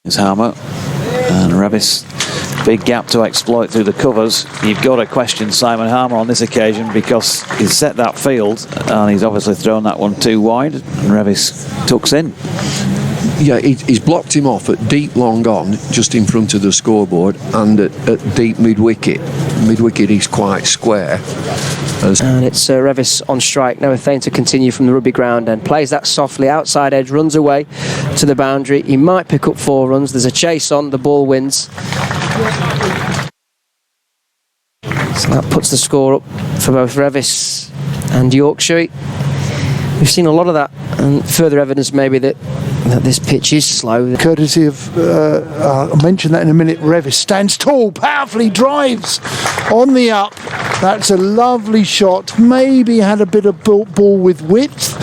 It's Harmer and Revis. Big gap to exploit through the covers. You've got to question Simon Harmer on this occasion because he's set that field and he's obviously thrown that one too wide, and Revis tucks in. Yeah, he's blocked him off at deep long on, just in front of the scoreboard, and at deep mid-wicket. Mid-wicket is quite square. And it's Revis on strike. Now a Thane to continue from the rugby ground and plays that softly outside edge, runs away to the boundary. He might pick up 4 runs. There's a chase on, the ball wins. So that puts the score up for both Revis and Yorkshire. We've seen a lot of that, and further evidence maybe that this pitch is slow. Courtesy of, I'll mention that in a minute, Revis stands tall, powerfully drives on the up. That's a lovely shot. Maybe had a bit of ball with width,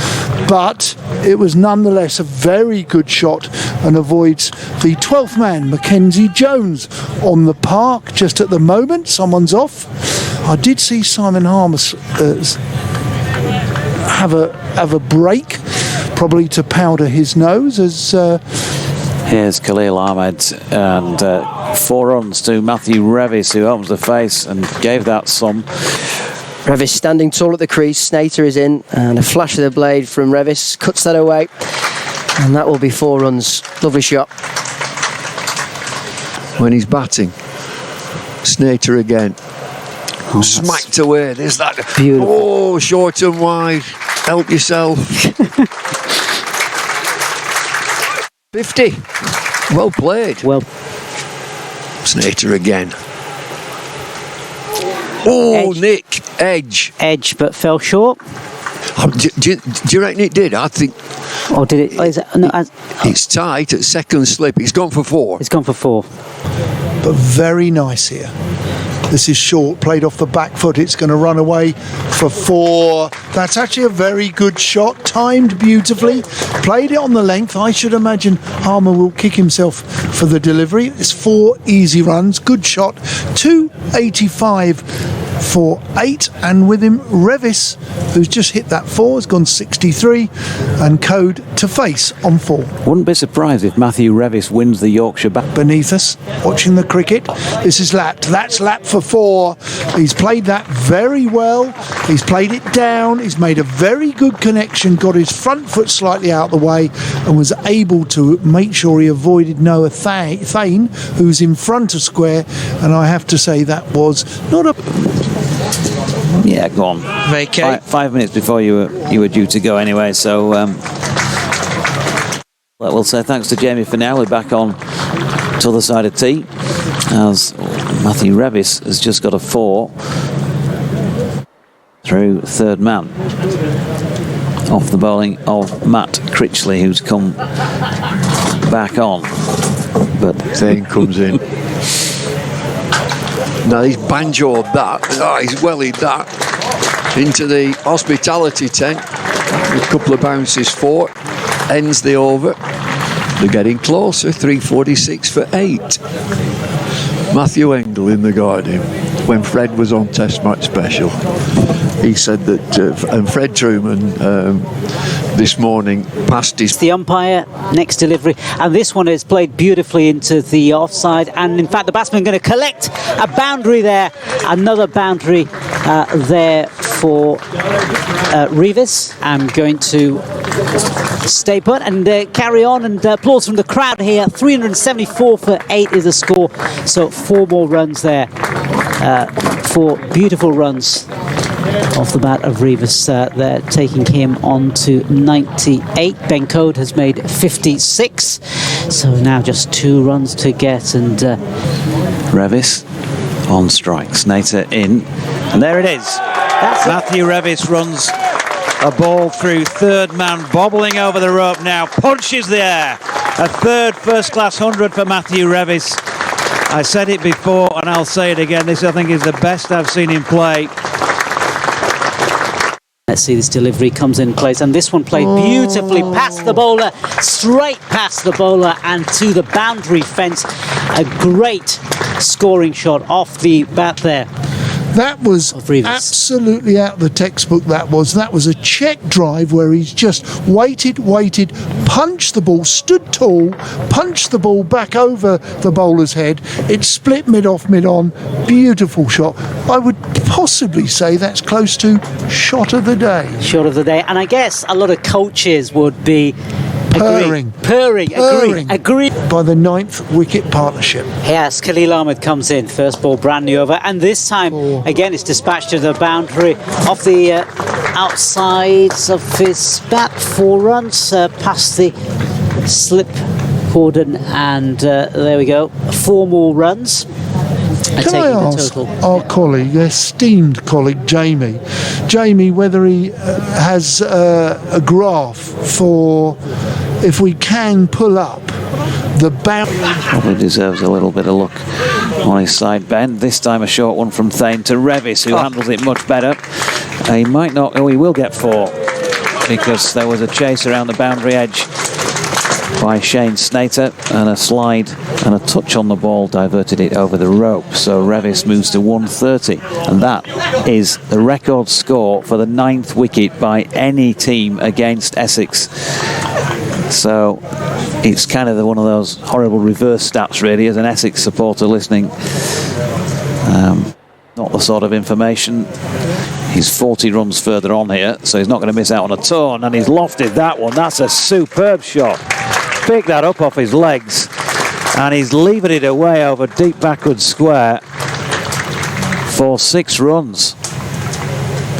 but it was nonetheless a very good shot and avoids the 12th man, Mackenzie Jones, on the park just at the moment. Someone's off. I did see Simon Harmer have a break, probably to powder his nose. As here's Khalil Ahmed, and 4 runs to Matthew Revis, who opens the face and gave that some. Revis standing tall at the crease. Snater is in, and a flash of the blade from Revis cuts that away, and that will be 4 runs. Lovely shot. When he's batting, Snater again. Smacked away. There's that. Beautiful. Oh, short and wide. Help yourself. 50. Well played. Well. Snater again. Oh, Edge. Nick. Edge. But fell short. Oh, do you reckon it did? I think. Or did it? Is it no, it's tight at second slip. It's gone for 4. It's gone for 4. but very nice here. This is short, played off the back foot. It's going to run away for 4. That's actually a very good shot, timed beautifully. Played it on the length. I should imagine Harmer will kick himself for the delivery. It's 4 easy runs. Good shot. 285 for 8. And with him, Revis, who's just hit that 4, has gone 63. And Code to face on 4. Wouldn't be surprised if Matty Revis wins the Yorkshire back. Beneath us, watching the cricket. This is lapped. That's lapped for 4. He's played that very well. He's played it down. He's made a very good connection, got his front foot slightly out of the way, and was able to make sure he avoided Noah Thane, who's in front of square. And I have to say that was not a... Yeah, go on. Vacate. 5 minutes before you were due to go anyway, so we'll say thanks to Jamie for now. We're back on to the other side of tee as Matty Revis has just got a 4 through third man off the bowling of Matt Critchley, who's come back on, but Thane comes in. Now he's banjoed that. Oh, he's wellied that into the hospitality tent. A couple of bounces for, ends the over. They're getting closer. 346 for 8. Matthew Engel in the Guardian, when Fred was on Test Match Special, he said that, and Fred Truman this morning passed his... The umpire, next delivery, and this one is played beautifully into the offside, and in fact the batsman going to collect a boundary there, another boundary there for Revis. I'm going to stay put and carry on, and applause from the crowd here. 374 for 8 is the score, so 4 more runs there. 4 beautiful runs off the bat of Revis. They're taking him on to 98. Ben Code has made 56, so now just 2 runs to get, and Revis on strike, Snater in, and there it is. Matthew Revis runs a ball through third man, bobbling over the rope now, punches the air. A third first-class 100 for Matthew Revis. I said it before and I'll say it again, this I think is the best I've seen him play. Let's see, this delivery comes in place, and this one played beautifully past the bowler, straight past the bowler and to the boundary fence. A great scoring shot off the bat there. That was Of Revis. absolutely out of the textbook. That was a check drive where he's just waited, punched the ball, stood tall, punched the ball back over the bowler's head. It split mid-off, mid-on. Beautiful shot. I would possibly say that's close to shot of the day. Shot of the day. And I guess a lot of coaches would be Purring. Agree. By the 9th wicket partnership. Yes, Khalil Ahmed comes in. First ball, brand new over. And this time, again, it's dispatched to the boundary off the outsides of his bat. 4 runs past the slip cordon. And there we go. 4 more runs. Can I ask our colleague, esteemed colleague Jamie, whether he has a graph for if we can pull up the boundary? Probably deserves a little bit of luck on his side bend. This time a short one from Thane to Revis, who handles it much better. He might not, he will get 4 because there was a chase around the boundary edge by Shane Snater, and a slide and a touch on the ball diverted it over the rope. So Revis moves to 130, and that is the record score for the 9th wicket by any team against Essex. So it's kind of one of those horrible reverse stats, really, as an Essex supporter listening. Not the sort of information. He's 40 runs further on here, so he's not going to miss out on a ton, and he's lofted that one. That's a superb shot. Picked that up off his legs, and he's levered it away over deep backward square for 6 runs.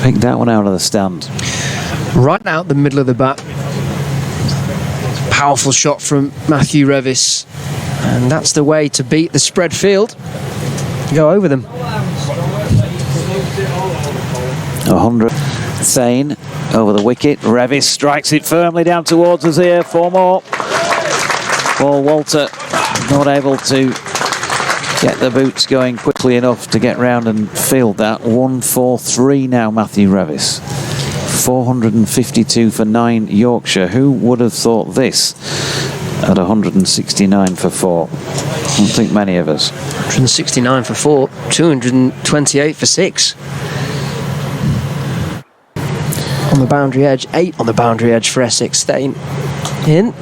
Picked that one out of the stand. Right out the middle of the bat. Powerful shot from Matty Revis. And that's the way to beat the spread field. Go over them. 100. Thane over the wicket. Revis strikes it firmly down towards us here. 4 more. Paul Walter not able to get the boots going quickly enough to get round and field that. 143 now, Matty Revis. 452 for 9 Yorkshire. Who would have thought this at 169 for 4? I don't think many of us. 169 for 4, 228 for 6. On the boundary edge, 8 on the boundary edge for Essex. Thane in.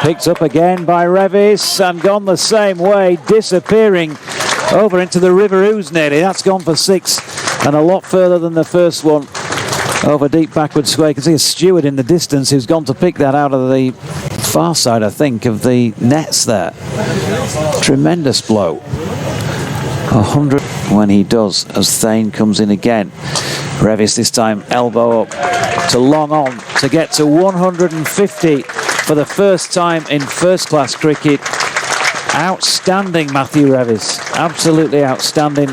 Picked up again by Revis and gone the same way, disappearing over into the River Ouse nearly. That's gone for 6 and a lot further than the first one over deep backward square. You can see a steward in the distance who's gone to pick that out of the far side, I think, of the nets there. Tremendous blow. 100 when he does, as Thane comes in again. Revis this time elbow up to long on to get to 150 for the first time in first class cricket. Outstanding, Matty Revis. Absolutely outstanding.